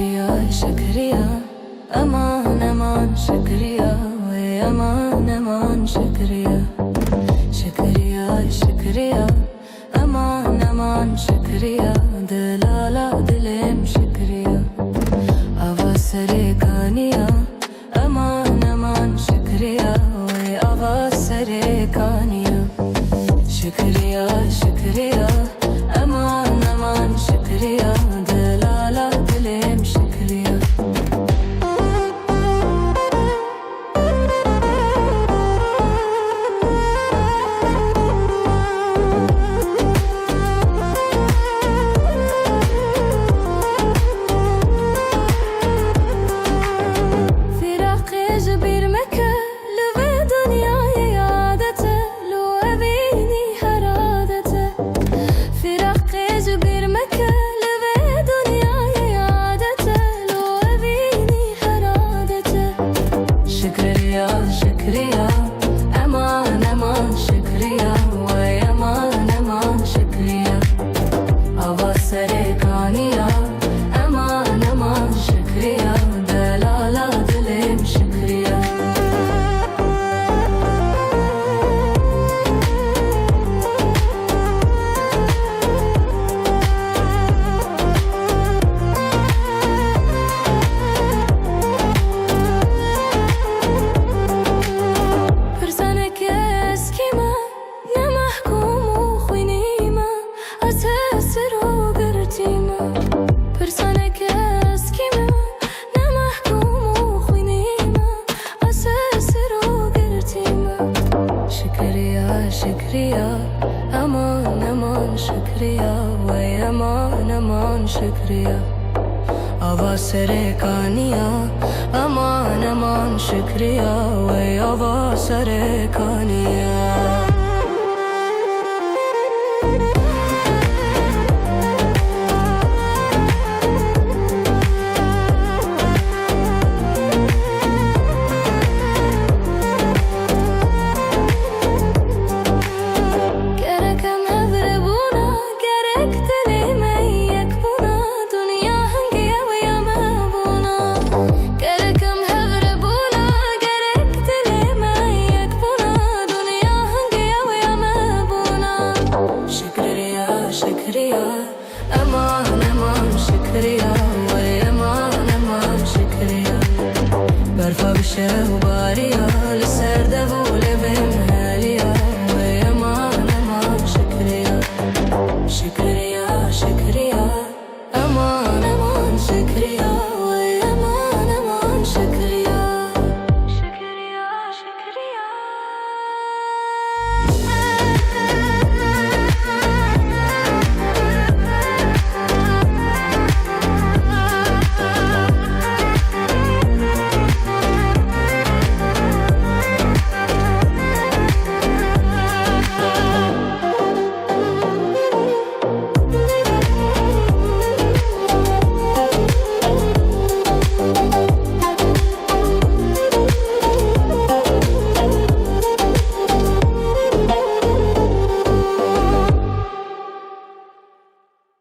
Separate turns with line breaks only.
شكريا شكريا أمان أمان شكريا وي أمان أمان شكريا شكريا شكريا أمان أمان شكريا دلالا دلم شكريا أفاسري كانيا أمان أمان شكريا وي أفاسري كانيا شكريا شكريا أمان أمان شكريا دلالا دلم شكريا شكريا أمان أمان شكريا وي أمان أمان شكريا أفاسري كانيا أمان أمان شكريا دلالا دلم شكريا شكريا أمان أمان شكريا وي أمان أمان شكريا أفاسري كانيا أمان أمان شكريا وي أفاسري كانيا شكريا أمان أمان شكريا وي أمان أمان شكريا برفع بشه وباريا لسر دفو